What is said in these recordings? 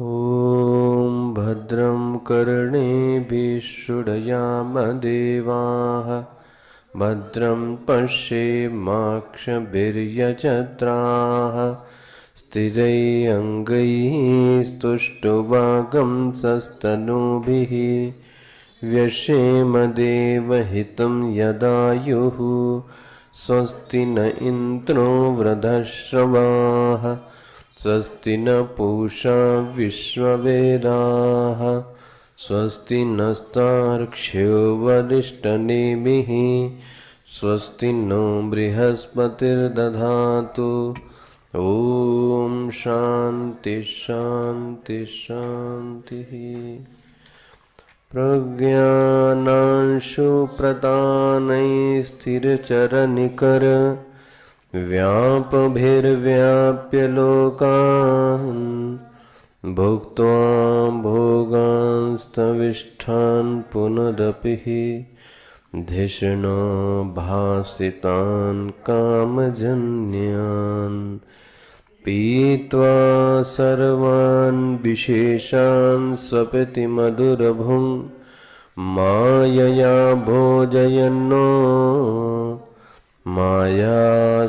ॐ भद्रं कर्णेभिः शृणुयाम देवाः भद्रं पश्येमाक्षभिर्यजत्राः स्थिरैरङ्गैः स्तुष्टुवागंसस्तनूभिः व्यशेम देवहितं यदायुः स्वस्ति न इन्द्रो वृद्धश्रवाः स्वस्ति न पूषा विश्ववेदाः स्वस्ति नस्तार्क्ष्यो वरिष्ठनेमिः स्वस्ति नो बृहस्पतिर्दधातु। ॐ शान्ति शान्ति शान्तिः। प्रज्ञानांशु प्रदानैस्थिरचरनिकर व्यापभिर्व्याप्य लोकान् भुक्त्वा भोगांस्तविष्ठान् पुनरपि धिषणा भासितान् कामजन्यान् पीत्वा सर्वान् विशेषान् स्वपिति मधुरभुं मायया भोजयन्नो माया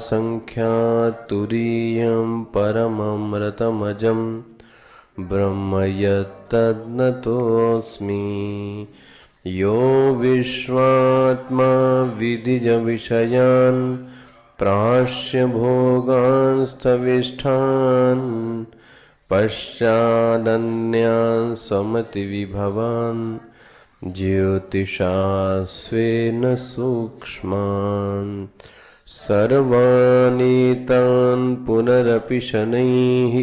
संख्यातुरीयं परममृतमजं ब्रह्म यत्तद्नतोऽस्मि। यो विश्वात्मा विदिजविषयान् प्राश्य भोगांस्तविष्ठान् पश्चादन्यान् समतिविभवान् ज्योतिषा स्वेन सूक्ष्मान् सर्वानीतान् पुनरपि शनैः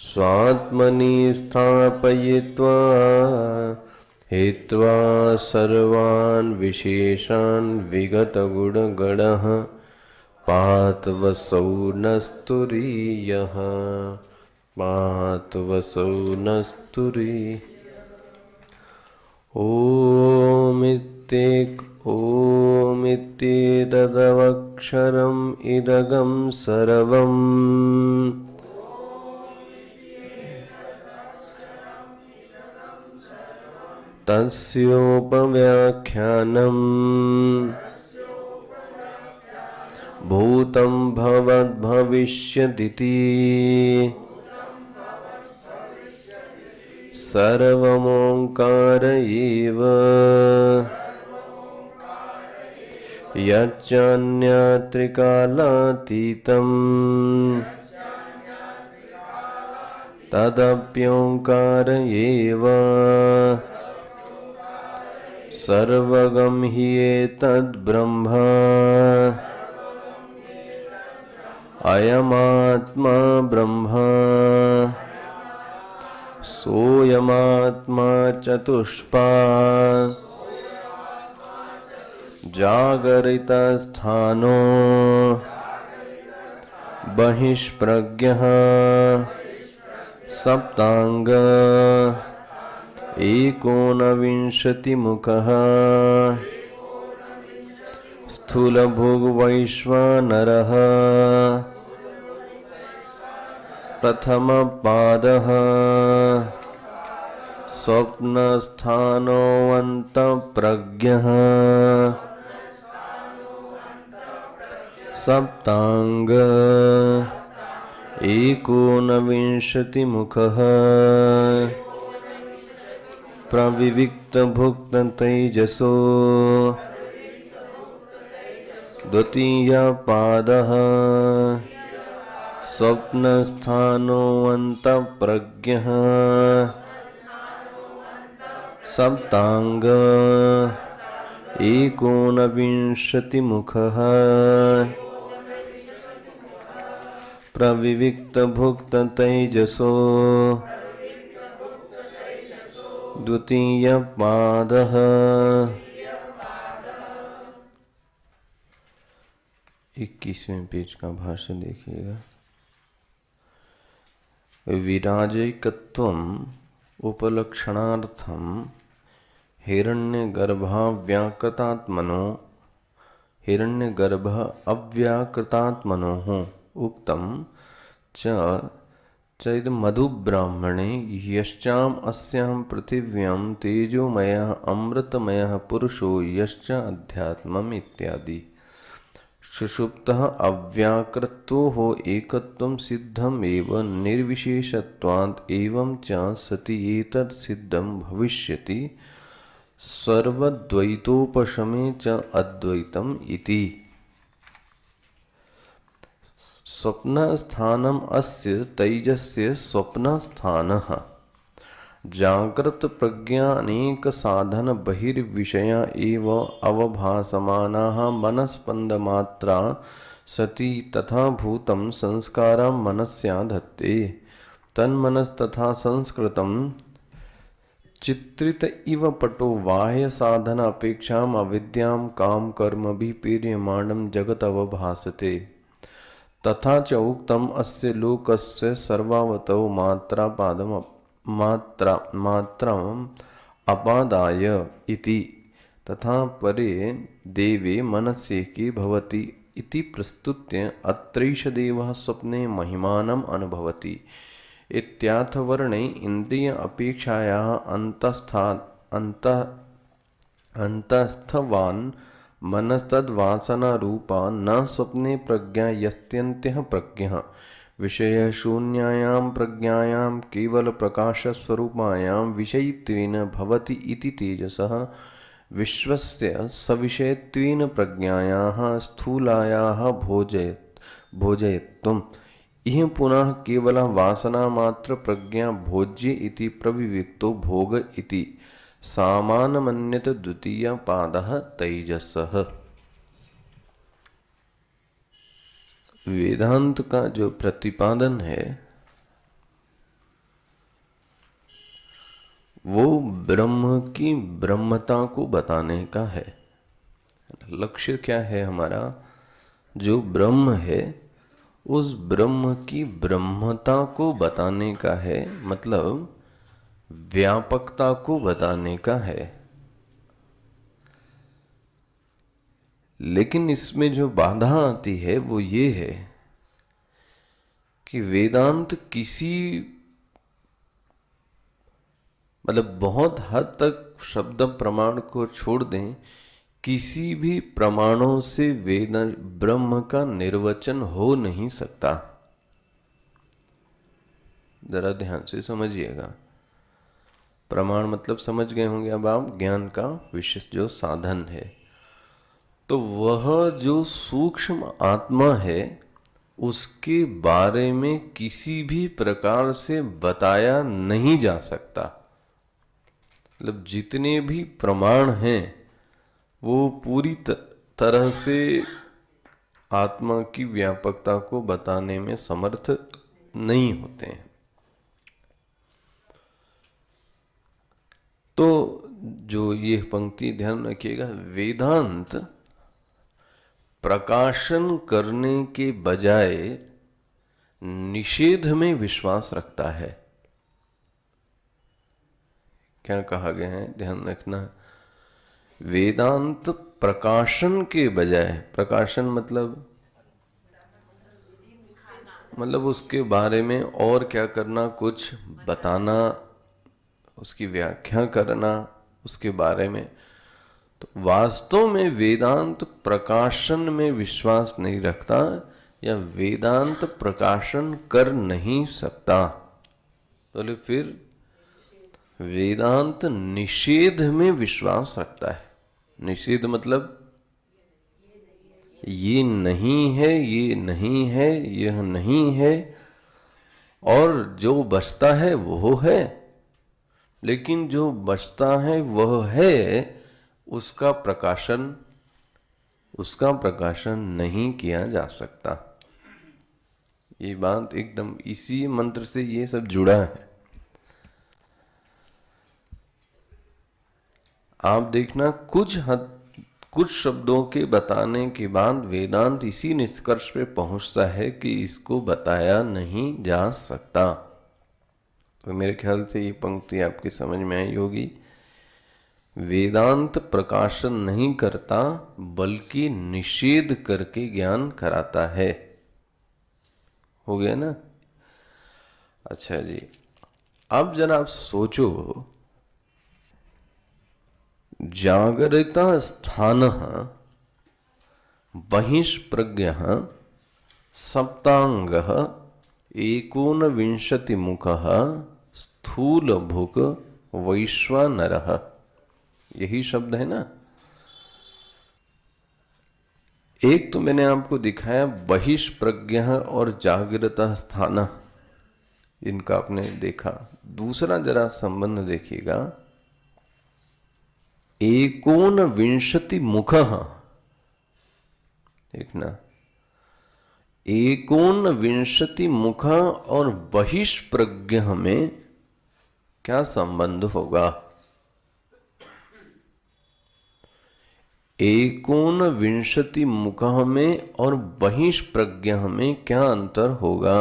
स्वात्मनि स्थापयित्वा हित्वा सर्वान् विशेषान् विगतगुणगणः पात्वसौ नस्तुरीयः पात्वसौ नस्तुरीयः। ओमित्येतदवक्षरम् इदगं सर्वम् तस्योपव्याख्यानम् भूतं भवद्भविष्यदिति सर्वमोङ्कार एव यच्चान्यत्रिकालातीतं तदप्योङ्कार एव सर्वगं हि एतद्ब्रह्म अयमात्मा ब्रह्म सोऽयमात्मा चतुष्पात् जागरितस्थानो बहिष्प्रज्ञः सप्तांग एकोनविंशतिमुखः स्थूलभुग्वैश्वानरः प्रथमपादः स्वप्नस्थानोऽन्तःप्रज्ञः सप्तांग एकोनविंशतिमुखः प्रविविक्तभुक्ततैजसो द्वितीयपादः स्वप्नस्थानोऽन्तःप्रज्ञः सप्तांग एकोनविंशतिमुखः प्रविविक्तभुक्ततैजसो द्वितीयपादः। 21वें पेज का भाष्य देखिएगा। विराजैकत्वम् उपलक्षणार्थम हिरण्यगर्भाव्याकृतात्मनो हिरण्यगर्भ अव्याकृतात्मनो उक्तम च चैद मधु ब्राह्मणे यश्चाम अस्याम पृथिव्यां तेजोमयः अमृतमयः पुरुषो यश्च अध्यात्मम् इत्यादि। सुषुप्तः अव्याकृतो हो एकत्वं सिद्धम एव निर्विशेषत्वात् एवं च सति एतत् सिद्धं भविष्यति सर्वद्वैतोपशमे च अद्वैतम् इति। स्वप्नस्थानम् अस्य तैजस्य स्वप्नस्थानः। जागृत प्रज्ञा अनेक साधन बहिर्विषया एव अवभासमानाः मनस्पंदमात्रा सति तथा भूतं संस्कारं मनस्या धत्ते। तन्मनस्तथा संस्कृतं चित्रित इव पटो बाह्य साधन अपेक्षाम अविद्यां काम कर्म भी पीर्यमाणं जगत अवभासते। तथा च उक्तम अस्य लोकस्य सर्वावतौ मात्राम् अपादाय इति। तथा परे देवे मनस्येकी भवति इति प्रस्तुत्य अत्रैष देवः स्वप्ने महिमानम् अनुभवति इत्याथवर्णे इंद्रिय अपेक्षायाः अंतस्थवान् मनस्तद्वासना रूपा न स्वप्ने प्रज्ञा यस्त्यन्त्यः प्रज्ञः विषय शून्यायां प्रज्ञायां केवल प्रकाश स्वरूपायां विषयित्वेन भवति इति तेजसः विश्वस्य सविषयत्वेन प्रज्ञायाः स्थूलायाः भोजयत्वम्। इह पुनः केवल वासना मात्र प्रज्ञा भोज्य इति प्रविविक्तो भोग इति सामानमन्यत द्वितीय पादः तैजसः। वेदांत का जो प्रतिपादन है वो ब्रह्म की ब्रह्मता को बताने का है। लक्ष्य क्या है हमारा? जो ब्रह्म है उस ब्रह्म की ब्रह्मता को बताने का है, मतलब व्यापकता को बताने का है। लेकिन इसमें जो बाधा आती है वो ये है कि वेदांत किसी मतलब बहुत हद तक शब्द प्रमाण को छोड़ दें, किसी भी प्रमाणों से वेद ब्रह्म का निर्वचन हो नहीं सकता। जरा ध्यान से समझिएगा। प्रमाण मतलब समझ गए होंगे अब आप, ज्ञान का विशिष्ट जो साधन है। तो वह जो सूक्ष्म आत्मा है उसके बारे में किसी भी प्रकार से बताया नहीं जा सकता। मतलब जितने भी प्रमाण हैं वो पूरी तरह से आत्मा की व्यापकता को बताने में समर्थ नहीं होते हैं। तो जो ये पंक्ति ध्यान रखिएगा, वेदांत प्रकाशन करने के बजाय निषेध में विश्वास रखता है। क्या कहा गया है ध्यान रखना। वेदांत प्रकाशन के बजाय, प्रकाशन मतलब उसके बारे में और क्या करना, कुछ बताना, उसकी व्याख्या करना उसके बारे में। तो वास्तव में वेदांत प्रकाशन में विश्वास नहीं रखता या वेदांत प्रकाशन कर नहीं सकता। तो फिर वेदांत निषेध में विश्वास रखता है। निषेध मतलब ये नहीं है, ये नहीं है, यह नहीं है, और जो बचता है वो है। लेकिन जो बचता है वह है, उसका प्रकाशन नहीं किया जा सकता। ये बात एकदम इसी मंत्र से ये सब जुड़ा है। आप देखना कुछ शब्दों के बताने के बाद वेदांत इसी निष्कर्ष पे पहुंचता है कि इसको बताया नहीं जा सकता। तो मेरे ख्याल से ये पंक्ति आपकी समझ में आई होगी। वेदांत प्रकाशन नहीं करता बल्कि निषेध करके ज्ञान कराता है। हो गया ना। अच्छा जी, अब जरा आप सोचो, जागरिता स्थान बहिष्प्रज्ञ सप्तांग एकोनविंशतिमुख स्थूलभुक् वैश्वानरः, यही शब्द है ना। एक तो मैंने आपको दिखाया बहिष्प्रज्ञ और जागृता स्थान, इनका आपने देखा। दूसरा जरा संबंध देखिएगा, एकोनविंशति मुख, देखना, एकोनविंशति मुख और बहिष्प्रज्ञ में क्या संबंध होगा? एकोनविंशति मुख में और बहिष्प्रज्ञ में क्या अंतर होगा?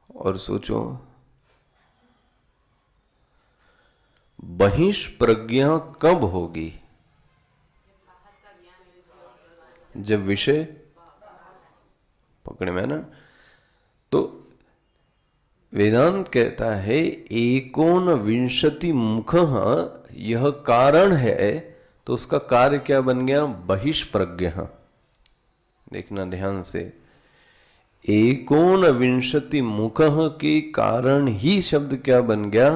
और सोचो, बहिष्प्रज्ञा कब होगी? जब विषय पकड़े में ना। तो वेदांत कहता है एकोनविंशति मुख यह कारण है, तो उसका कार्य क्या बन गया? बहिष्प्रज्ञ। देखना ध्यान से, एकोनविंशति मुख के कारण ही शब्द क्या बन गया?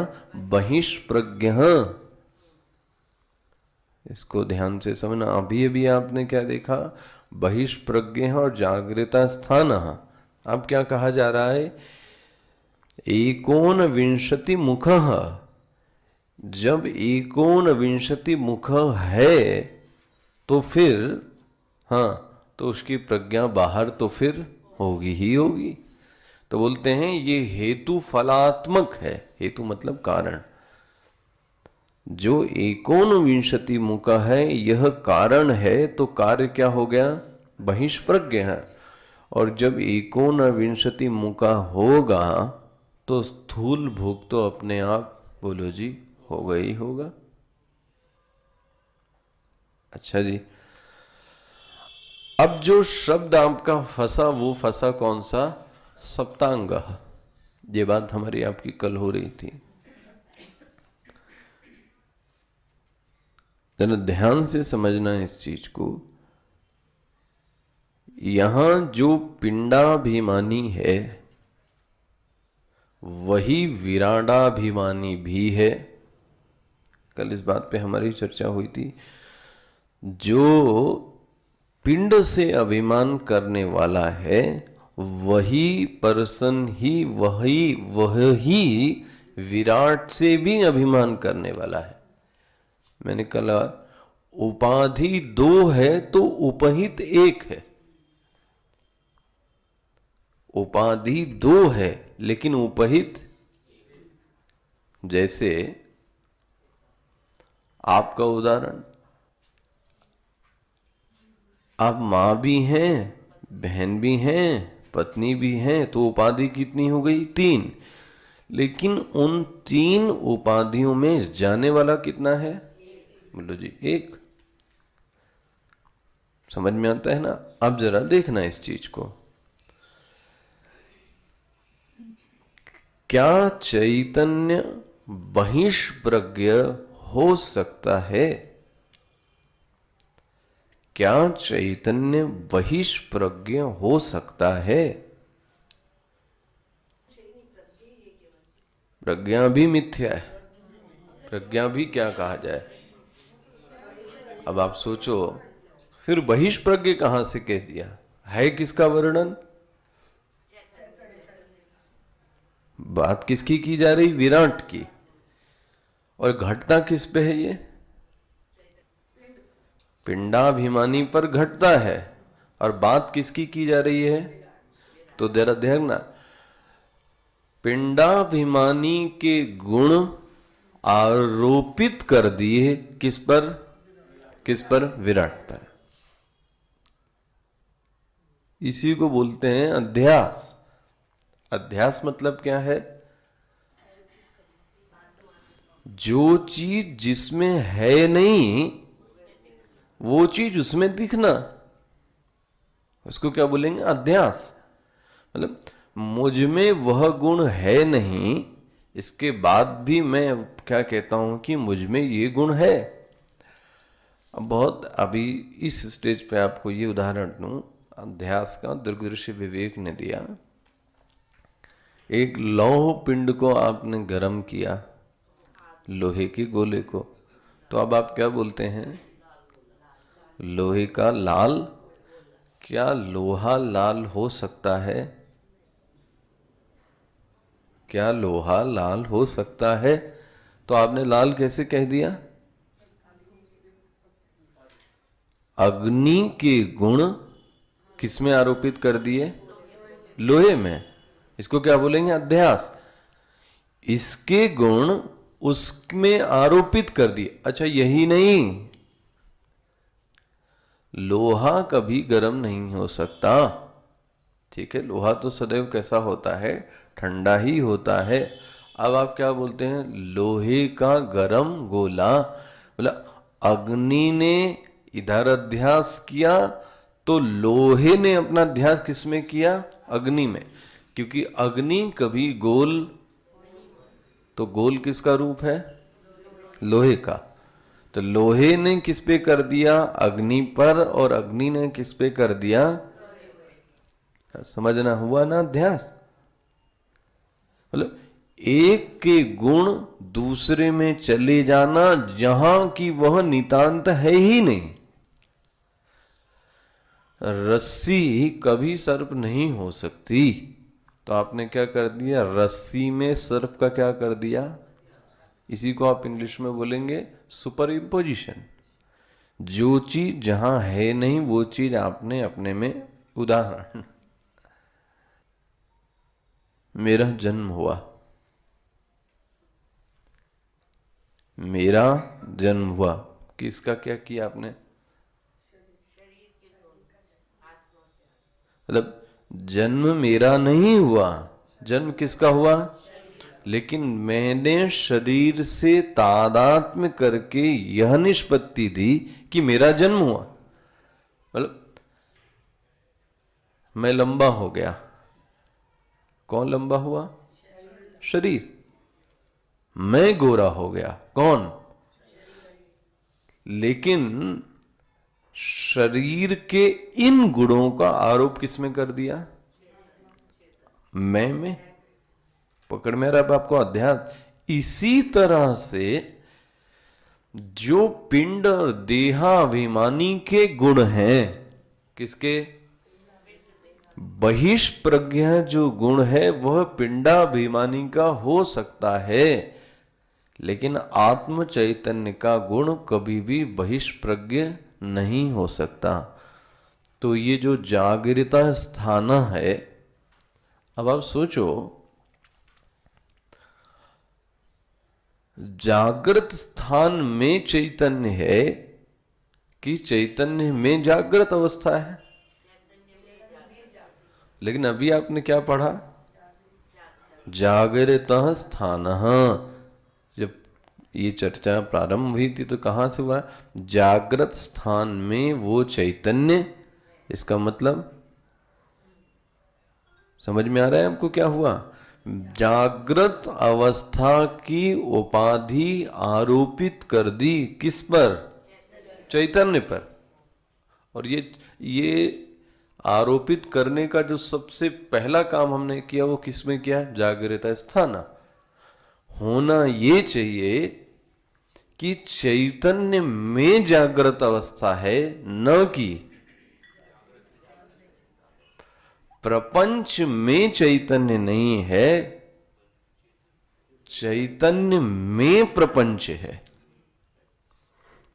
बहिष्प्रज्ञ। इसको ध्यान से समझना। अभी अभी आपने क्या देखा? बहिष्प्रज्ञ और जागृता स्थान। अब क्या कहा जा रहा है? एकोनविंशति मुख। जब एकोनविंशति मुख है तो फिर तो उसकी प्रज्ञा बाहर तो फिर होगी ही होगी। तो बोलते हैं ये हेतु फलात्मक है। हेतु मतलब कारण। जो एकोनविंशति मुख है यह कारण है, तो कार्य क्या हो गया? बहिष्प्रज्ञ है। और जब एकोनविंशति मुख होगा तो स्थूल भोग तो अपने आप, बोलो जी, होगा ही होगा। अच्छा जी, अब जो शब्द आपका फंसा, वो फंसा कौन सा? सप्तांग। ये बात हमारी आपकी कल हो रही थी। जरा ध्यान से समझना इस चीज को। यहां जो पिंडाभिमानी है वही विराडाभिमानी भी है। कल इस बात पे हमारी चर्चा हुई थी। जो पिंड से अभिमान करने वाला है वही पर्सन ही वही विराट से भी अभिमान करने वाला है। मैंने कहा उपाधि दो है तो उपहित एक है। उपाधि दो है लेकिन उपहित, जैसे आपका उदाहरण, आप मां भी हैं, बहन भी हैं, पत्नी भी हैं, तो उपाधि कितनी हो गई? 3। लेकिन उन 3 उपाधियों में जाने वाला कितना है? बोलो जी, 1। समझ में आता है ना? अब जरा देखना इस चीज को। क्या चैतन्य बहिष्प्रज्ञ हो सकता है? क्या चैतन्य बहिष्प्रज्ञ हो सकता है? प्रज्ञा भी मिथ्या है। प्रज्ञा भी क्या कहा जाए? अब आप सोचो, फिर बहिष्प्रज्ञ कहां से कह दिया? है किसका वर्णन? बात किसकी की जा रही? विराट की। और घटता किस पे है? ये पिंडाभिमानी पर घटता है। और बात किसकी की जा रही है? तो जरा देखना, पिंडाभिमानी के गुण आरोपित कर दिए किस पर? किस पर? विराट पर। इसी को बोलते हैं अध्यास। अध्यास मतलब क्या है? जो चीज जिसमें है नहीं वो चीज उसमें दिखना, उसको क्या बोलेंगे? अध्यास। मतलब मुझ में वह गुण है नहीं, इसके बाद भी मैं क्या कहता हूं कि मुझ में ये गुण है। अब बहुत अभी इस स्टेज पे आपको ये उदाहरण दूं, अध्यास का दीर्घदर्शी विवेक ने दिया। एक लौह पिंड को आपने गर्म किया, लोहे के गोले को, तो अब आप क्या बोलते हैं? लोहे का लाल। क्या लोहा लाल हो सकता है? क्या लोहा लाल हो सकता है? तो आपने लाल कैसे कह दिया? अग्नि के गुण किसमें आरोपित कर दिए? लोहे में। इसको क्या बोलेंगे? अध्यास। इसके गुण उसमें आरोपित कर दिए। अच्छा, यही नहीं, लोहा कभी गर्म नहीं हो सकता। ठीक है, लोहा तो सदैव कैसा होता है? ठंडा ही होता है। अब आप क्या बोलते हैं? लोहे का गर्म गोला। मतलब अग्नि ने इधर अध्यास किया, तो लोहे ने अपना अध्यास किसमें किया? अग्नि में। क्योंकि अग्नि कभी गोल, तो गोल किसका रूप है? लोहे का। तो लोहे ने किस पे कर दिया? अग्नि पर। और अग्नि ने किस पे कर दिया? समझना हुआ ना अध्यास? मतलब एक के गुण दूसरे में चले जाना, जहां की वह नितांत है ही नहीं। रस्सी कभी सर्प नहीं हो सकती, तो आपने क्या कर दिया? रस्सी में सर्प का क्या कर दिया? इसी को आप इंग्लिश में बोलेंगे सुपर इम्पोजिशन। जो चीज जहां है नहीं, वो चीज आपने अपने में। उदाहरण, मेरा जन्म हुआ, मेरा जन्म हुआ, किसका क्या किया आपने? मतलब जन्म मेरा नहीं हुआ, जन्म किसका हुआ? लेकिन मैंने शरीर से तादात्म्य करके यह निष्पत्ति दी कि मेरा जन्म हुआ। मतलब मैं लंबा हो गया, कौन लंबा हुआ? शरीर। मैं गोरा हो गया, कौन? लेकिन शरीर के इन गुणों का आरोप किसमें कर दिया? मैं में। पकड़ में आ रहा है आपको अध्यात्म? इसी तरह से जो पिंड और देहाभिमानी के गुण हैं, किसके? बहिष्प्रज्ञ जो गुण है वह पिंडाभिमानी का हो सकता है, लेकिन आत्म चैतन्य का गुण कभी भी बहिष्प्रज्ञ नहीं हो सकता। तो ये जो जागृता स्थान है, अब आप सोचो, जागृत स्थान में चैतन्य है कि चैतन्य में जागृत अवस्था है? लेकिन अभी आपने क्या पढ़ा? जागृत स्थान। जब ये चर्चा प्रारंभ हुई थी तो कहां से हुआ? जागृत स्थान में वो चैतन्य। इसका मतलब समझ में आ रहा है आपको क्या हुआ? जागृत अवस्था की उपाधि आरोपित कर दी, किस पर? चैतन्य पर। और ये आरोपित करने का जो सबसे पहला काम हमने किया वो किसमें किया? जागृत स्थान। होना ये चाहिए कि चैतन्य में जागृत अवस्था है, न कि प्रपंच में चैतन्य नहीं है, चैतन्य में प्रपंच है।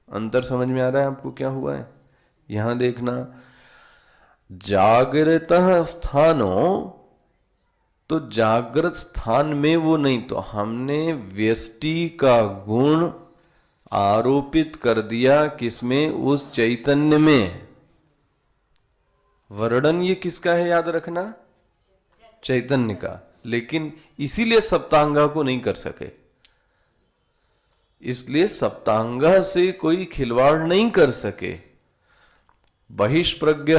अंतर समझ में आ रहा है आपको क्या हुआ है? यहां देखना, जागृत स्थानो, तो जागृत स्थान में वो नहीं, तो हमने व्यष्टि का गुण आरोपित कर दिया किसमें? उस चैतन्य में। वर्णन ये किसका है याद रखना? चैतन्य का। लेकिन इसीलिए सप्तांगा को नहीं कर सके, इसलिए सप्तांगा से कोई खिलवाड़ नहीं कर सके। बहिष्प्रज्ञ,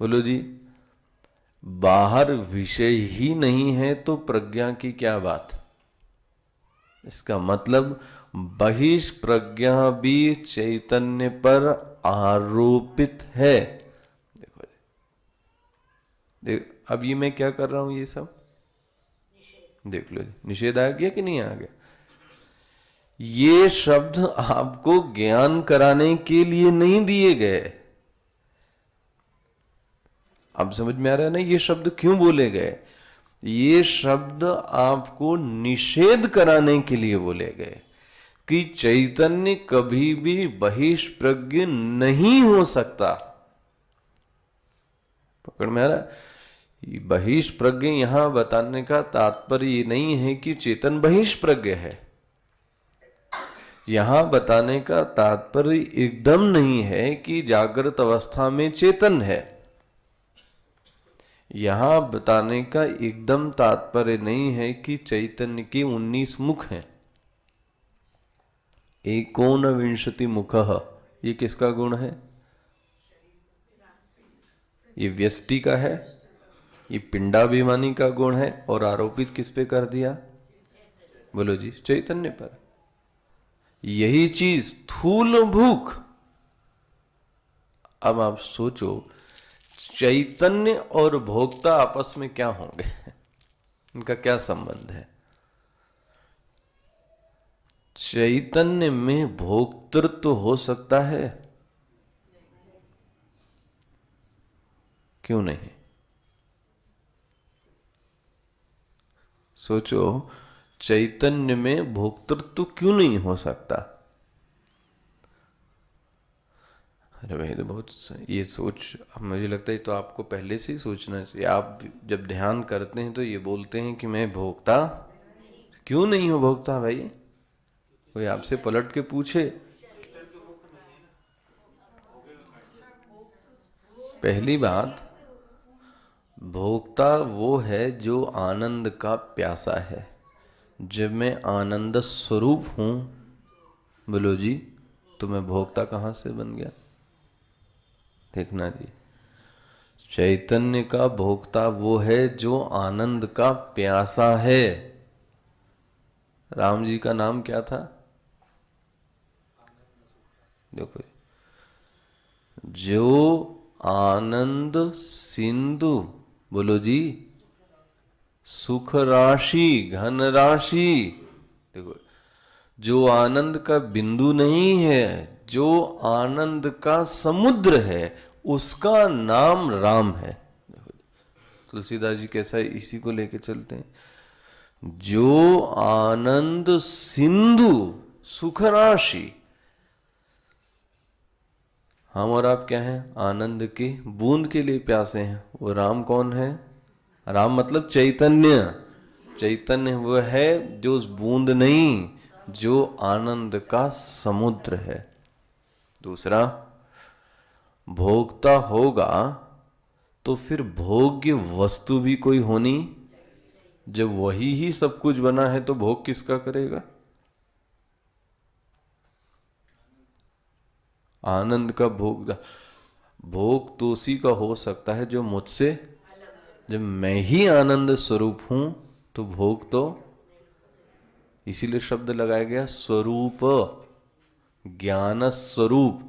बोलो जी, बाहर विषय ही नहीं है तो प्रज्ञा की क्या बात। इसका मतलब बहिष प्रज्ञा भी चैतन्य पर आरोपित है। देखो देख, अब ये मैं क्या कर रहा हूं, ये सब देख लो, निषेध आ गया कि नहीं आ गया। ये शब्द आपको ज्ञान कराने के लिए नहीं दिए गए। अब समझ में आ रहा है ना ये शब्द क्यों बोले गए। ये शब्द आपको निषेध कराने के लिए बोले गए कि चैतन्य कभी भी बहिष्प्रज्ञ नहीं हो सकता। पकड़ में आ रहा है। बहिष्प्रज्ञ यहां बताने का तात्पर्य ये नहीं है कि चेतन बहिष्प्रज्ञ है। यहां बताने का तात्पर्य एकदम नहीं है कि जागृत अवस्था में चेतन है। यहां बताने का एकदम तात्पर्य नहीं है कि चैतन्य के 19 मुख हैं। एकोनविंशति मुखः, ये किसका गुण है। ये व्यष्टि का है, ये पिंडाभिमानी का गुण है। और आरोपित किस पे कर दिया, बोलो जी, चैतन्य पर। यही चीज स्थूल भूख। अब आप सोचो, चैतन्य और भोक्ता आपस में क्या होंगे, इनका क्या संबंध है। चैतन्य में भोक्तृत्व हो सकता है, क्यों नहीं। सोचो, चैतन्य में भोक्तृत्व क्यों नहीं हो सकता। अरे भाई, तो बहुत ये सोच, मुझे लगता है तो आपको पहले से ही सोचना चाहिए। आप जब ध्यान करते हैं तो ये बोलते हैं कि मैं भोक्ता क्यों नहीं हूं। भोक्ता भाई, कोई आपसे पलट के पूछे, पहली बात, भोक्ता वो है जो आनंद का प्यासा है। जब मैं आनंद स्वरूप हूं, बोलो जी, तो मैं भोक्ता कहां से बन गया। देखना जी, चैतन्य का भोक्ता वो है जो आनंद का प्यासा है। राम जी का नाम क्या था, देखो, जो आनंद सिंधु, बोलो जी, सुख राशि, घन राशि। देखो, जो आनंद का बिंदु नहीं है, जो आनंद का समुद्र है, उसका नाम राम है। तुलसीदास जी कैसा इसी को लेके चलते हैं। जो आनंद सिंधु सुख राशि, हम और आप क्या हैं, आनंद के बूंद के लिए प्यासे हैं। वो राम कौन है, राम मतलब चैतन्य। चैतन्य वह है जो उस बूंद नहीं, जो आनंद का समुद्र है। दूसरा, भोक्ता होगा तो फिर भोग्य वस्तु भी कोई होनी। जब वही ही सब कुछ बना है तो भोग किसका करेगा। आनंद का भोग तो उसी का हो सकता है जो मुझसे, जब मैं ही आनंद स्वरूप हूं तो भोग तो, इसीलिए शब्द लगाया गया स्वरूप, ज्ञान स्वरूप।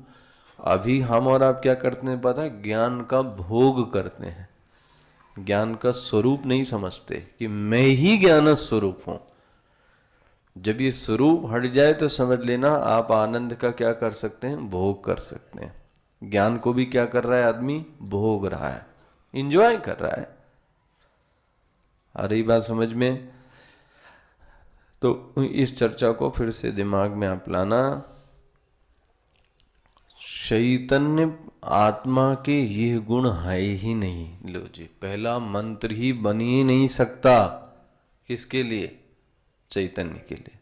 अभी हम और आप क्या करते हैं पता है, ज्ञान का भोग करते हैं, ज्ञान का स्वरूप नहीं समझते कि मैं ही ज्ञान स्वरूप हूं। जब ये स्वरूप हट जाए तो समझ लेना आप आनंद का क्या कर सकते हैं, भोग कर सकते हैं। ज्ञान को भी क्या कर रहा है आदमी, भोग रहा है, इंजॉय कर रहा है। आ रही बात समझ में। तो इस चर्चा को फिर से दिमाग में आप लाना। चैतन्य आत्मा के ये गुण है ही नहीं। लो जी, पहला मंत्र ही बन ही नहीं सकता। किसके लिए, चैतन्य के लिए।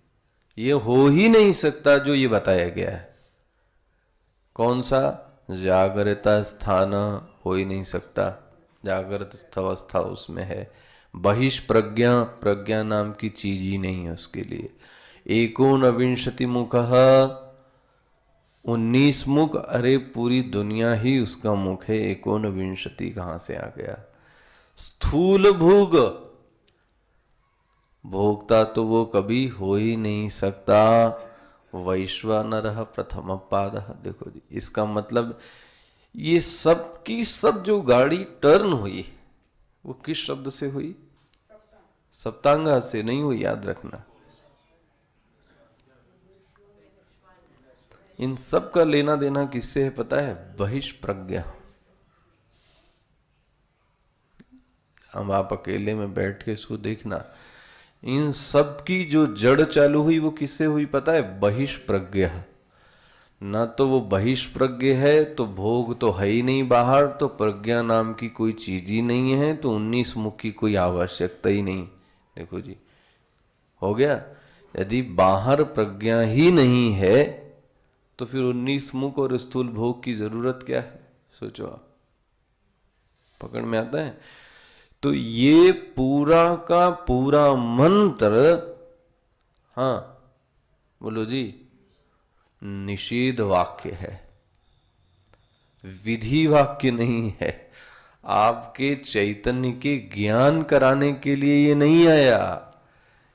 ये हो ही नहीं सकता जो ये बताया गया है। कौन सा, जागृत स्थान हो ही नहीं सकता, जागृत अवस्था उसमें है। बहिष्प्रज्ञा, प्रज्ञा नाम की चीज ही नहीं है उसके लिए। एकोनविंशति मुखः, 19 मुख। अरे पूरी दुनिया ही उसका मुख है, एकोनविंशति कहां से आ गया। स्थूल भोग, भोक्ता तो वो कभी हो ही नहीं सकता। वैश्वानरः प्रथम पाद। देखो जी, इसका मतलब ये सब की सब जो गाड़ी टर्न हुई वो किस शब्द से हुई? सप्तांगा से नहीं हुई, याद रखना। इन सब का लेना देना किससे है पता है? बहिष्प्रज्ञा। हम आप अकेले में बैठ के इसको देखना, इन सब की जो जड़ चालू हुई वो किससे हुई पता है? बहिष्प्रज्ञा। ना तो वो बहिष्प्रज्ञ है तो भोग तो है ही नहीं बाहर, तो प्रज्ञा नाम की कोई चीज ही नहीं है, तो 19 मुख की कोई आवश्यकता ही नहीं। देखो जी, हो गया। यदि बाहर प्रज्ञा ही नहीं है तो फिर 19 मुख और स्थूल भोग की जरूरत क्या है? सोचो आप, पकड़ में आता है? तो ये पूरा का पूरा मंत्र, हाँ बोलो जी, निषेध वाक्य है, विधि वाक्य नहीं है। आपके चैतन्य के ज्ञान कराने के लिए ये नहीं आया,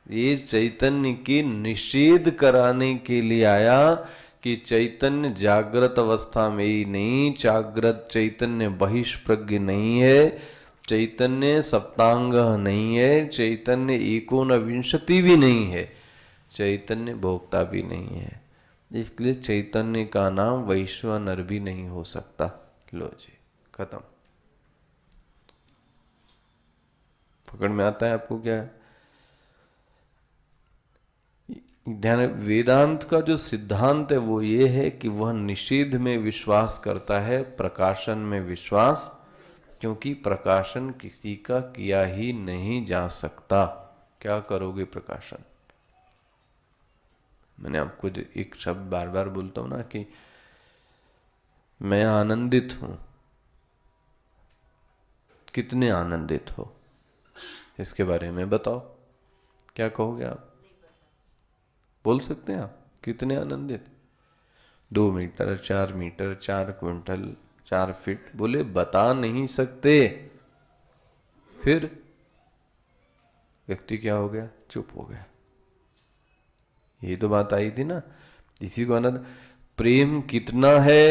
ये चैतन्य के निषेध कराने के लिए आया कि चैतन्य जागृत अवस्था में ही नहीं, जागृत चैतन्य बहिष्प्रज्ञ नहीं है, चैतन्य सप्तांग नहीं है, चैतन्य एकोनविंशति भी नहीं है, चैतन्य भोक्ता भी नहीं है। इसलिए चैतन्य का नाम वैश्वानर भी नहीं हो सकता। लो जी, खत्म। पकड़ में आता है आपको क्या है? ध्यान, वेदांत का जो सिद्धांत है वो ये है कि वह निषेध में विश्वास करता है, प्रकाशन में विश्वास, क्योंकि प्रकाशन किसी का किया ही नहीं जा सकता। क्या करोगे प्रकाशन? मैंने आपको एक शब्द बार बार बोलता हूं ना कि मैं आनंदित हूं। कितने आनंदित हो इसके बारे में बताओ, क्या कहोगे आप? बोल सकते हैं आप कितने आनंदित? 2 मीटर, 4 मीटर, 4 क्विंटल, 4 फीट, बोले बता नहीं सकते। फिर व्यक्ति क्या हो गया? चुप हो गया। यही तो बात आई थी ना, इसी को आनंद। प्रेम कितना है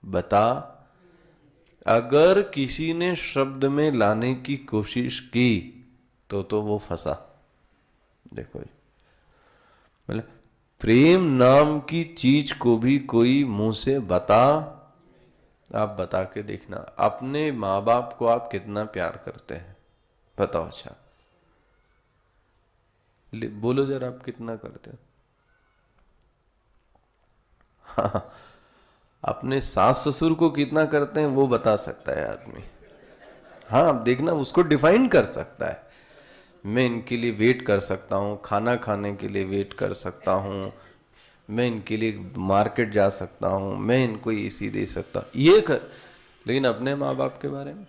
बता। अगर किसी ने शब्द में लाने की कोशिश की तो वो फंसा। देखो मतलब प्रेम नाम की चीज को भी कोई मुंह से बता, आप बता के देखना, अपने माँ बाप को आप कितना प्यार करते हैं बताओ। अच्छा बोलो जरा, आप कितना करते हो? हाँ, अपने सास ससुर को कितना करते हैं वो बता सकता है आदमी। हाँ, आप देखना, उसको डिफाइन कर सकता है। मैं इनके लिए वेट कर सकता हूँ, खाना खाने के लिए वेट कर सकता हूँ, मैं इनके लिए मार्केट जा सकता हूँ, मैं इनको एसी दे सकता हूँ, ये कर। लेकिन अपने माँ बाप के बारे में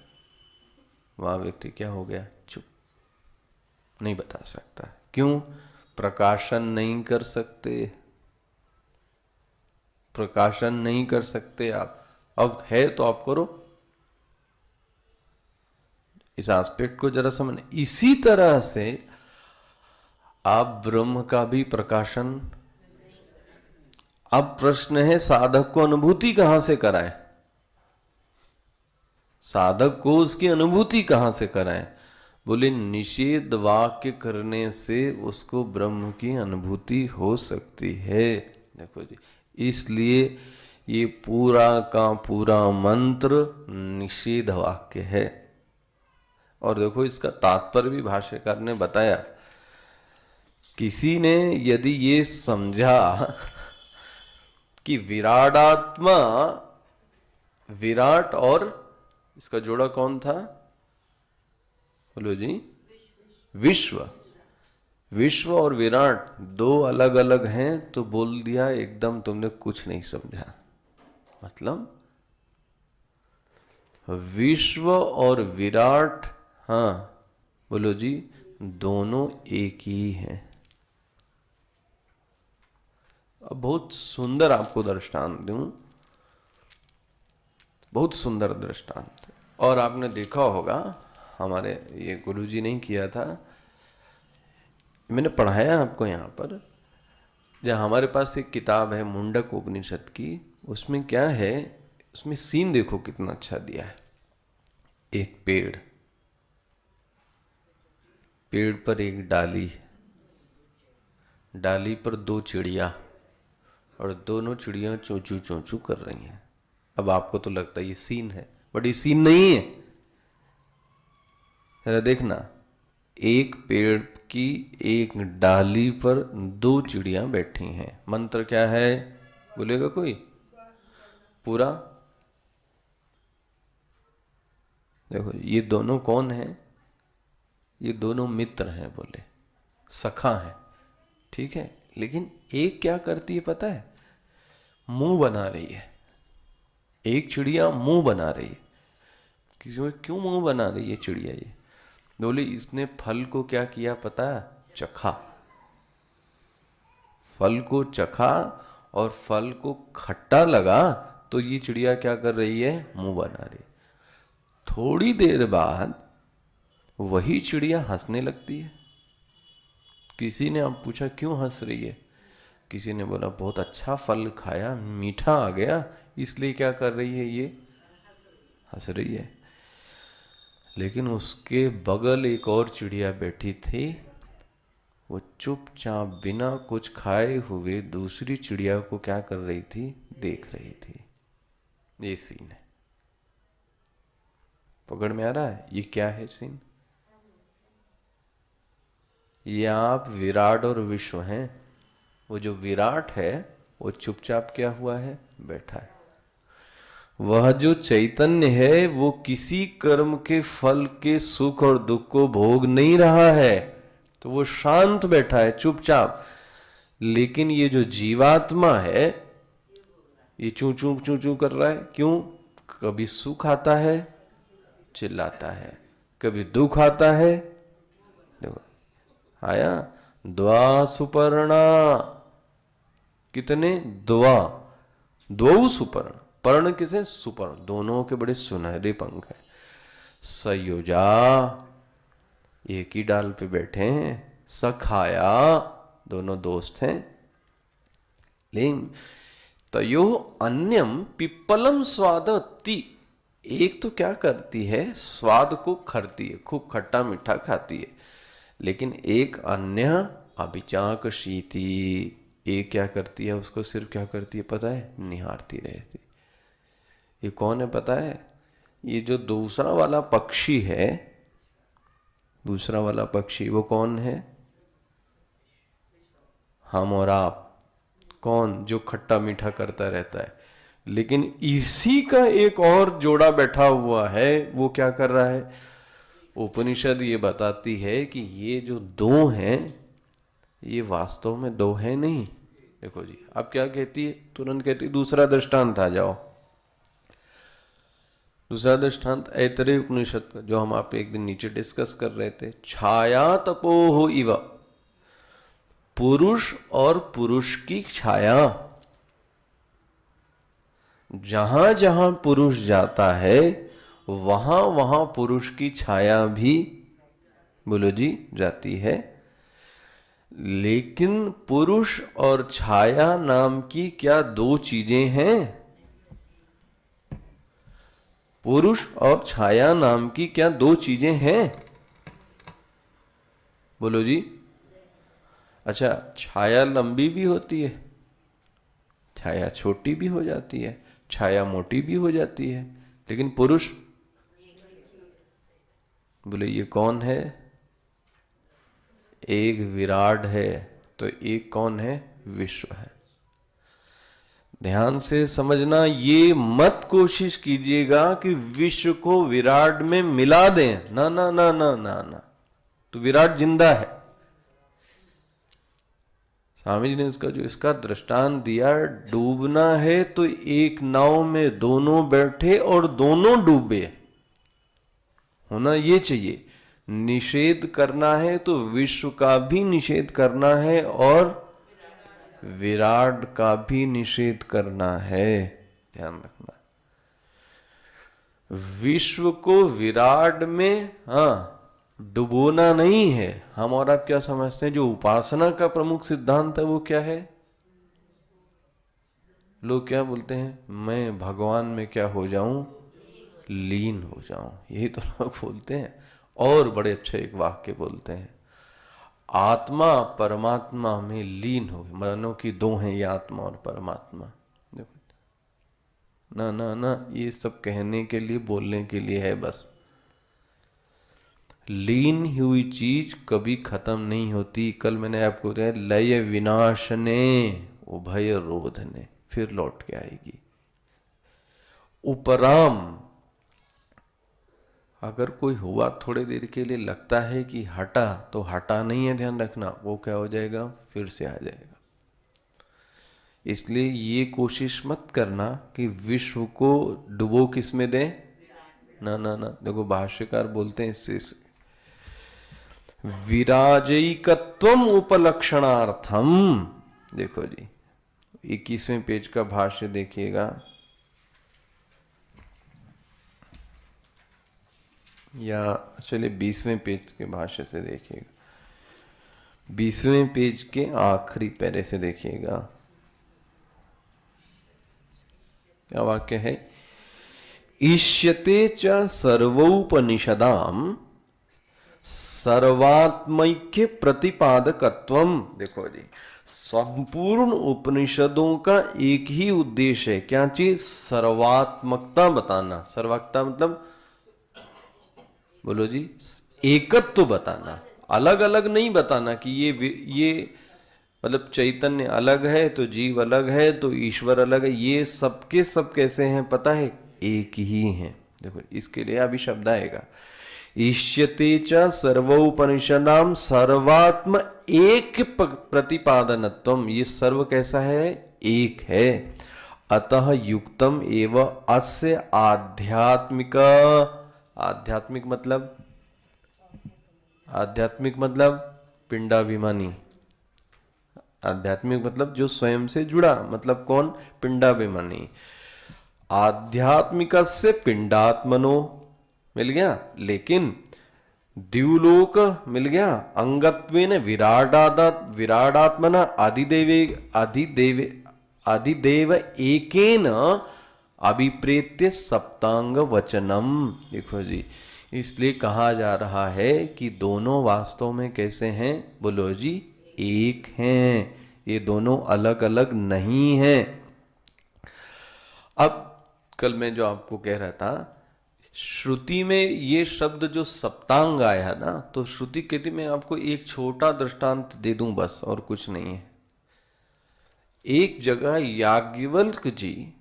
वह व्यक्ति क्या हो गया? चुप, नहीं बता सकता। क्यों? प्रकाशन नहीं कर सकते, प्रकाशन नहीं कर सकते आप। अब है तो आप करो। इस एस्पेक्ट को जरा समझ। इसी तरह से आप ब्रह्म का भी प्रकाशन। अब प्रश्न है साधक को अनुभूति कहां से कराएं? साधक को उसकी अनुभूति कहां से कराएं? बोले निषेध वाक्य करने से उसको ब्रह्म की अनुभूति हो सकती है। देखो जी, इसलिए ये पूरा का पूरा मंत्र निषेध वाक्य है। और देखो इसका तात्पर्य भी भाष्यकार ने बताया। किसी ने यदि ये समझा कि विराडात्मा, विराट और इसका जोड़ा कौन था? बोलो जी, विश्व। विश्व और विराट दो अलग अलग हैं तो बोल दिया एकदम तुमने कुछ नहीं समझा। मतलब विश्व और विराट, हाँ बोलो जी, दोनों एक ही हैं। अब बहुत सुंदर आपको दृष्टांत दूं, बहुत सुंदर दृष्टांत। और आपने देखा होगा, हमारे ये गुरुजी ने किया था, मैंने पढ़ाया आपको यहाँ पर, जब हमारे पास एक किताब है मुंडक उपनिषद की, उसमें क्या है, उसमें सीन देखो कितना अच्छा दिया है। एक पेड़, पेड़ पर एक डाली, डाली पर दो चिड़िया, और दोनों चिड़िया चोंचू चोंचू कर रही हैं। अब आपको तो लगता है ये सीन है, बट ये सीन नहीं है। जरा देखना, एक पेड़ की एक डाली पर दो चिड़िया बैठी हैं। मंत्र क्या है, बोलेगा कोई? पूरा देखो, ये दोनों कौन हैं? ये दोनों मित्र हैं, बोले सखा हैं, ठीक है। लेकिन एक क्या करती है पता है? मुंह बना रही है। एक चिड़िया मुंह बना रही है। किसी में क्यों मुंह बना रही है चिड़िया? ये बोले इसने फल को क्या किया पता है? चखा। फल को चखा और फल को खट्टा लगा, तो ये चिड़िया क्या कर रही है? मुंह बना रही है। थोड़ी देर बाद वही चिड़िया हंसने लगती है। किसी ने अब पूछा क्यों हंस रही है? किसी ने बोला बहुत अच्छा फल खाया, मीठा आ गया, इसलिए क्या कर रही है, ये हंस रही है। लेकिन उसके बगल एक और चिड़िया बैठी थी, वो चुपचाप बिना कुछ खाए हुए दूसरी चिड़िया को क्या कर रही थी? देख रही थी। ये सीन है, पकड़ में आ रहा है? ये क्या है सीन? ये आप विराट और विश्व हैं। वो जो विराट है वो चुपचाप क्या हुआ है? बैठा है। वह जो चैतन्य है वो किसी कर्म के फल के सुख और दुख को भोग नहीं रहा है, तो वो शांत बैठा है चुपचाप। लेकिन ये जो जीवात्मा है ये चू चू चू चू कर रहा है। क्यों? कभी सुख आता है चिल्लाता है, कभी दुख आता है, देखो आया द्वा सुपर्णा, कितने? द्वा, द्वौ सुपर्ण। पर्ण किसे? सुपर्ण, दोनों के बड़े सुनहरे पंख हैं। सयोजा, एक ही डाल पे बैठे हैं। सखाया, दोनों दोस्त हैं। लेकिन तयो अन्यम पिप्पलम स्वादति, एक तो क्या करती है? स्वाद को खरती है, खूब खट्टा मीठा खाती है। लेकिन एक अन्य अभिचाक शीति, एक क्या करती है? उसको सिर्फ क्या करती है पता है? निहारती रहती। ये कौन है पता है? ये जो दूसरा वाला पक्षी है, दूसरा वाला पक्षी वो कौन है? हम और आप। कौन? जो खट्टा मीठा करता रहता है। लेकिन इसी का एक और जोड़ा बैठा हुआ है, वो क्या कर रहा है? उपनिषद ये बताती है कि ये जो दो हैं ये वास्तव में दो है नहीं। देखो जी, अब क्या कहती है? तुरंत कहती है दूसरा दृष्टांत आ जाओ। दूसरा दृष्टांत ऐतरेय उपनिषद का, जो हम आप एक दिन नीचे डिस्कस कर रहे थे। छाया तपोह इव, पुरुष और पुरुष की छाया, जहां जहां पुरुष जाता है वहां वहां पुरुष की छाया भी, बोलो जी, जाती है। लेकिन पुरुष और छाया नाम की क्या दो चीजें हैं? पुरुष और छाया नाम की क्या दो चीजें हैं? बोलो जी। अच्छा, छाया लंबी भी होती है, छाया छोटी भी हो जाती है, छाया मोटी भी हो जाती है, लेकिन पुरुष, बोले ये कौन है? एक विराट है, तो एक कौन है? विश्व है। ध्यान से समझना, ये मत कोशिश कीजिएगा कि विश्व को विराट में मिला दें। ना ना ना ना ना ना, तो विराट जिंदा है। स्वामी जी ने इसका दृष्टांत दिया, डूबना है तो एक नाव में दोनों बैठे और दोनों डूबे, होना ये चाहिए। निषेध करना है तो विश्व का भी निषेध करना है और विराट का भी निषेध करना है, ध्यान रखना। विश्व को विराट में डुबोना नहीं है। हम और आप क्या समझते हैं, जो उपासना का प्रमुख सिद्धांत है वो क्या है? लोग क्या बोलते हैं, मैं भगवान में क्या हो जाऊं, लीन हो जाऊं, यही तो लोग बोलते हैं। और बड़े अच्छे एक वाक्य बोलते हैं, आत्मा परमात्मा में लीन हो। मानो कि दो हैं, ये आत्मा और परमात्मा। देखो ना ना ना, ये सब कहने के लिए, बोलने के लिए है बस। लीन हुई चीज कभी खत्म नहीं होती। कल मैंने आपको बताया, लय विनाशने उभय रोधने, फिर लौट के आएगी। उपराम, अगर कोई हुआ थोड़े देर के लिए लगता है कि हटा, तो हटा नहीं है, ध्यान रखना, वो क्या हो जाएगा, फिर से आ जाएगा। इसलिए ये कोशिश मत करना कि विश्व को डुबो किस में दे, ना ना ना। देखो भाष्यकार बोलते हैं इससे, विराजैकत्वम उपलक्षणार्थम। देखो जी 21वें पेज का भाष्य देखिएगा, या चलिए 20वें पेज के भाष्य से देखिएगा। 20वें पेज के आखिरी पैरे से देखिएगा, क्या वाक्य है, इष्यते च सर्वोपनिषदाम सर्वात्मैक्य प्रतिपादकत्वम। देखो जी, संपूर्ण उपनिषदों का एक ही उद्देश्य है, क्या चीज, सर्वात्मकता बताना। सर्वात्मकता मतलब, बोलो जी, एकत्व तो बताना, अलग अलग नहीं बताना कि ये मतलब चैतन्य अलग है तो जीव अलग है तो ईश्वर अलग है। ये सबके सब कैसे हैं पता है, एक ही हैं। देखो इसके लिए अभी शब्द आएगा, इष्यते च सर्वोपनिषदाम सर्वात्म एक प्रतिपादनत्वम। ये सर्व कैसा है, एक है। अतः युक्तम एव अस्य आध्यात्मिक, आध्यात्मिक मतलब, आध्यात्मिक मतलब पिंडाभिमानी, आध्यात्मिक मतलब जो स्वयं से जुड़ा, मतलब कौन, पिंडाभिमानी। आध्यात्मिक से पिंडात्मनो मिल गया, लेकिन द्युलोक मिल गया, अंगत्वेन विराडात्मना अधिदेव एकेन अभिप्रेत्य सप्तांग वचनम। देखो जी, इसलिए कहा जा रहा है कि दोनों वास्तव में कैसे हैं, बोलो जी, एक हैं। ये दोनों अलग अलग नहीं हैं। अब कल मैं जो आपको कह रहा था, श्रुति में ये शब्द जो सप्तांग आया ना, तो श्रुति कहती, मैं आपको एक छोटा दृष्टांत दे दूं बस, और कुछ नहीं है। एक जगह याज्ञवल्क्य जी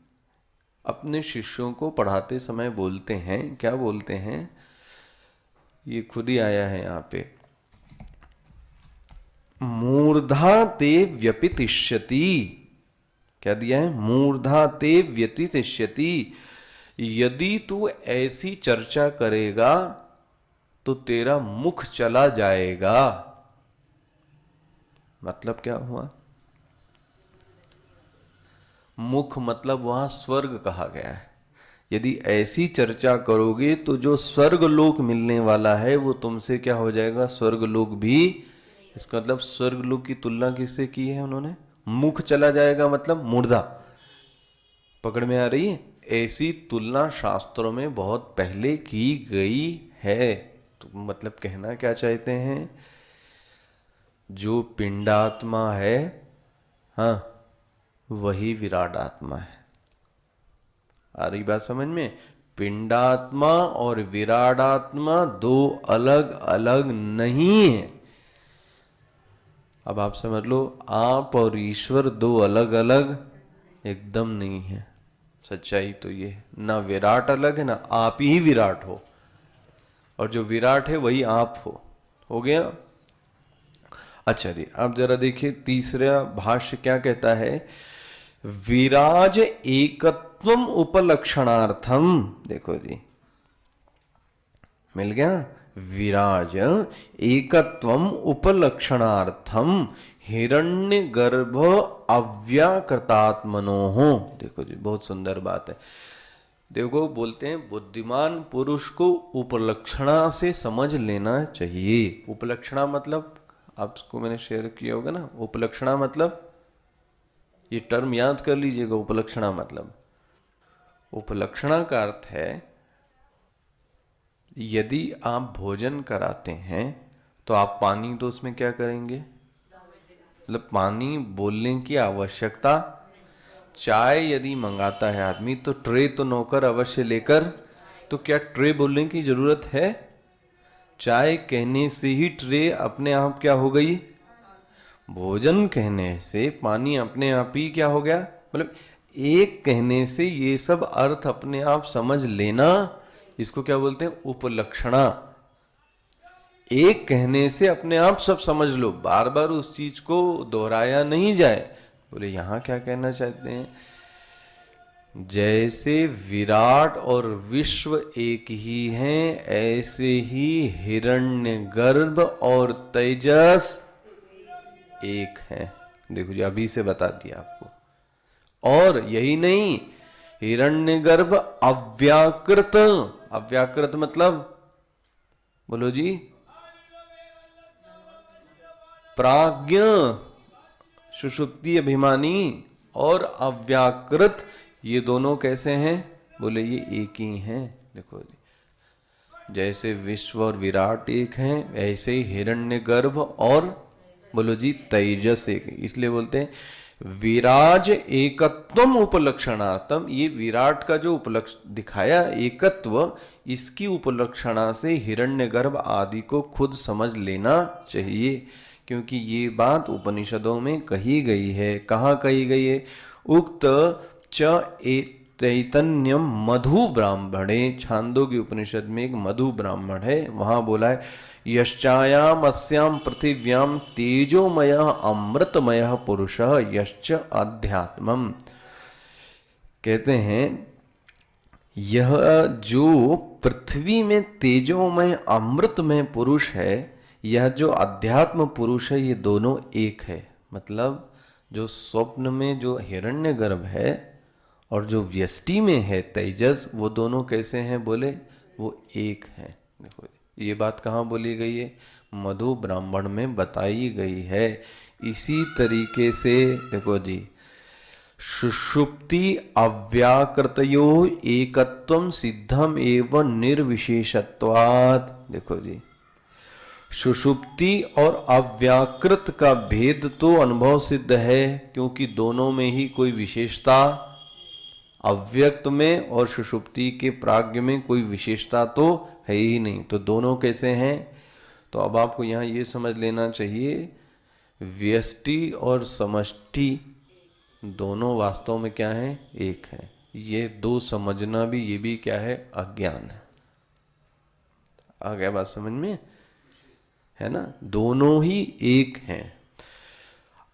अपने शिष्यों को पढ़ाते समय बोलते हैं, क्या बोलते हैं, ये खुद ही आया है यहां पे, मूर्धा ते व्यपितिष्यति। क्या दिया है, मूर्धा ते व्यतिष्यति। यदि तू ऐसी चर्चा करेगा तो तेरा मुख चला जाएगा। मतलब क्या हुआ, मुख मतलब वहां स्वर्ग कहा गया है। यदि ऐसी चर्चा करोगे तो जो स्वर्ग लोक मिलने वाला है वो तुमसे क्या हो जाएगा, स्वर्ग लोक भी। इसका मतलब स्वर्ग लोक की तुलना किससे की है उन्होंने, मुख चला जाएगा मतलब मूर्धा। पकड़ में आ रही है, ऐसी तुलना शास्त्रों में बहुत पहले की गई है। तो मतलब कहना क्या चाहते हैं, जो पिंडात्मा है, हाँ, वही विराट आत्मा है। आ रही बात समझ में, पिंडात्मा और विराडात्मा दो अलग अलग नहीं है। अब आप समझ लो, आप और ईश्वर दो अलग अलग एकदम नहीं है। सच्चाई तो ये है, ना विराट अलग है, ना आप ही विराट हो, और जो विराट है वही आप हो गया। अच्छा जी, अब जरा देखिए तीसरा भाष्य क्या कहता है, विराज एकत्वम उपलक्षणार्थम। देखो जी, मिल गया, विराज एकत्वम उपलक्षणार्थम हिरण्य गर्भ अव्याकृतात्मनो हो। देखो जी, बहुत सुंदर बात है। देखो बोलते हैं बुद्धिमान पुरुष को उपलक्षणा से समझ लेना चाहिए। उपलक्षणा मतलब आपको मैंने शेयर किया होगा ना, उपलक्षणा मतलब ये टर्म याद कर लीजिएगा। उपलक्षणा मतलब, उपलक्षणा का अर्थ है यदि आप भोजन कराते हैं तो आप पानी तो उसमें क्या करेंगे, मतलब पानी बोलने की आवश्यकता। चाय यदि मंगाता है आदमी तो ट्रे तो नौकर अवश्य लेकर, तो क्या ट्रे बोलने की जरूरत है? चाय कहने से ही ट्रे अपने आप क्या हो गई, भोजन कहने से पानी अपने आप ही क्या हो गया। मतलब एक कहने से ये सब अर्थ अपने आप समझ लेना, इसको क्या बोलते हैं, उपलक्षणा। एक कहने से अपने आप सब समझ लो, बार बार उस चीज को दोहराया नहीं जाए। बोले यहां क्या कहना चाहते हैं, जैसे विराट और विश्व एक ही हैं, ऐसे ही हिरण्यगर्भ और तेजस एक है। देखो जी अभी से बता दिया आपको। और यही नहीं, हिरण्यगर्भ अव्याकृत, अव्याकृत मतलब बोलो जी, प्राज्ञ सुषुप्ति अभिमानी और अव्याकृत, ये दोनों कैसे हैं, बोले ये एक ही हैं। देखो जी जैसे विश्व और विराट एक हैं, ऐसे ही हिरण्यगर्भ और बोलो जी तेजस एक। इसलिए बोलते हैं विराज एकत्वम उपलक्षणार्थम। ये विराट का जो उपलक्ष दिखाया एकत्व, इसकी उपलक्षणा से हिरण्यगर्भ आदि को खुद समझ लेना चाहिए, क्योंकि ये बात उपनिषदों में कही गई है। कहाँ कही गई है, उक्त च चैतन्यम मधु ब्राह्मणे, छांदोग्य उपनिषद में एक मधु ब्राह्मण है, वहां बोला है यश्चायाम अस्याम पृथिव्याम तेजोमय अमृतमय पुरुष यश्च अध्यात्मम। कहते हैं यह जो पृथ्वी में तेजोमय अमृतमय पुरुष है, यह जो अध्यात्म पुरुष है, ये दोनों एक है। मतलब जो स्वप्न में जो हिरण्यगर्भ है और जो व्यष्टि में है तेजस, वो दोनों कैसे हैं, बोले वो एक हैं। देखो ये बात कहाँ बोली गई है, मधु ब्राह्मण में बताई गई है। इसी तरीके से देखो जी सुषुप्ति अव्याकृतयो एकत्वम सिद्धम एवं निर्विशेषत्वात्। देखो जी सुषुप्ति और अव्याकृत का भेद तो अनुभव सिद्ध है, क्योंकि दोनों में ही कोई विशेषता, अव्यक्त में और सुषुप्ति के प्राज्ञ में कोई विशेषता तो है ही नहीं, तो दोनों कैसे हैं। तो अब आपको यहां ये समझ लेना चाहिए व्यष्टि और समष्टि दोनों वास्तव में क्या है, एक है। ये दो समझना भी, ये भी क्या है, अज्ञान है। आ गया बात समझ में, है ना, दोनों ही एक हैं।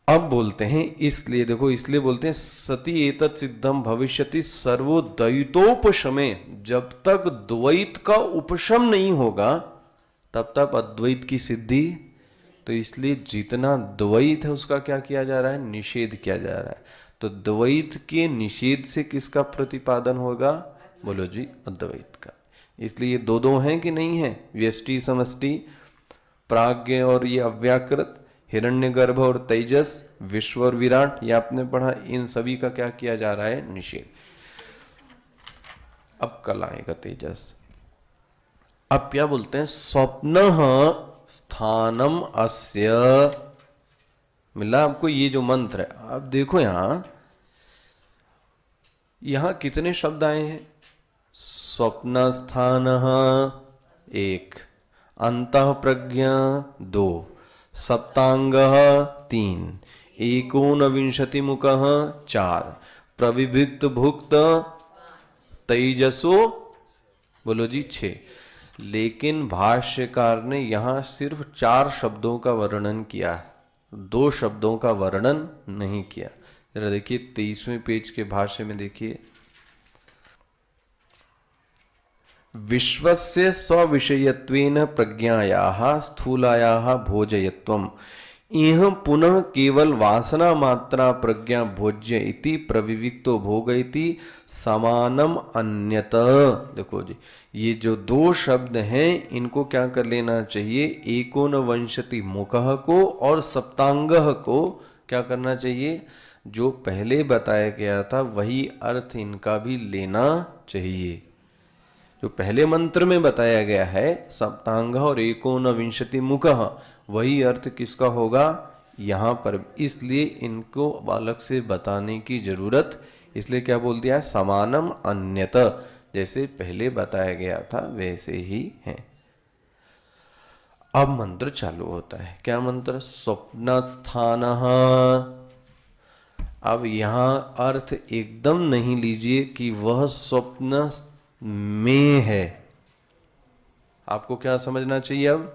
अब बोलते हैं इसलिए, देखो इसलिए बोलते हैं सति एतत् सिद्धम भविष्यति सर्वद्वैतोपशमे। जब तक द्वैत का उपशम नहीं होगा तब तक अद्वैत की सिद्धि। तो इसलिए जितना द्वैत है उसका क्या किया जा रहा है, निषेध किया जा रहा है। तो द्वैत के निषेध से किसका प्रतिपादन होगा, बोलो जी अद्वैत का। इसलिए दो दो हैं कि नहीं है, व्यष्टि समष्टि, प्राज्ञ और ये अव्याकृत, हिरण्यगर्भ और तेजस, विश्व और विराट, ये आपने पढ़ा। इन सभी का क्या किया जा रहा है, निषेध। अब कल आएगा तेजस। अब क्या बोलते हैं, स्वप्न स्थानम अस्य। मिला आपको ये जो मंत्र है। अब देखो यहां कितने शब्द आए हैं, स्वप्न स्थान एक, अंतः प्रज्ञा दो, सप्तांग तीन, एकोनविंशति मुख चार, प्रविभिक्त भुक्त तेजसो बोलो जी 6। लेकिन भाष्यकार ने यहां सिर्फ 4 शब्दों का वर्णन किया, 2 शब्दों का वर्णन नहीं किया। जरा देखिए 23वें पेज के भाष्य में देखिए, विश्वस्य स्विषयत्वेन प्रज्ञायाः स्थूलायाः भोजयत्वम् यह पुनः केवल वासना मात्रा प्रज्ञा भोज्य इति प्रविविक्तो भोग इति समानम अन्यत। देखो जी, ये जो दो शब्द हैं इनको क्या कर लेना चाहिए, एकोन वंशति मुखः को और सप्तांगः को क्या करना चाहिए, जो पहले बताया गया था वही अर्थ इनका भी लेना चाहिए। जो पहले मंत्र में बताया गया है सप्तांग और एकोन विंशति मुखः, वही अर्थ किसका होगा यहां पर, इसलिए इनको अलग से बताने की जरूरत, इसलिए क्या बोल दिया, समानम अन्यत, जैसे पहले बताया गया था वैसे ही है। अब मंत्र चालू होता है, क्या मंत्र, स्वप्न स्थान। अब यहां अर्थ एकदम नहीं लीजिए कि वह स्वप्न में है, आपको क्या समझना चाहिए, अब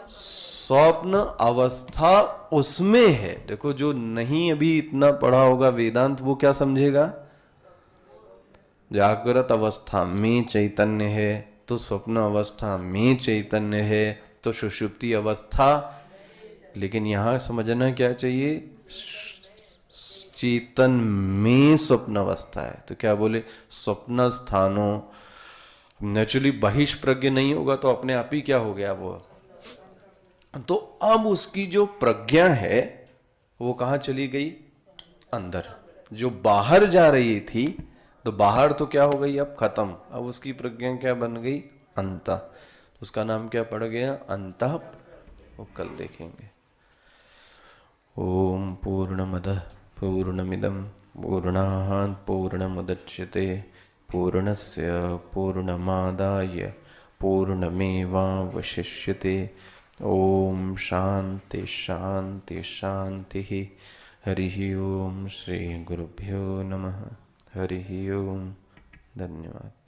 स्वप्न अवस्था उसमें है। देखो जो नहीं अभी इतना पढ़ा होगा वेदांत वो क्या समझेगा, जागृत अवस्था में चैतन्य है तो स्वप्न अवस्था में चैतन्य है तो सुषुप्ति अवस्था, लेकिन यहां समझना क्या चाहिए, चेतन में स्वप्न अवस्था है, तो क्या बोले, स्वप्न स्थानों, नेचुरली बहिष्प्रज्ञ नहीं होगा तो अपने आप ही क्या हो गया वो, तो अब उसकी जो प्रज्ञा है वो कहां चली गई, अंदर, जो बाहर जा रही थी तो बाहर तो क्या हो गई अब खत्म, अब उसकी प्रज्ञा क्या बन गई, अंत, उसका नाम क्या पड़ गया, अंतः, वो कल देखेंगे। ओम पूर्णमदः पूर्णमिदं पूर्णात् पूर्णमुदच्यते पूर्णस्य पूर्णमादाय पूर्णमेवावशिष्यते। ओम शांति शांति शांति। हरिः ओम श्री गुरुभ्यो नमः। हरिः ओम। धन्यवाद।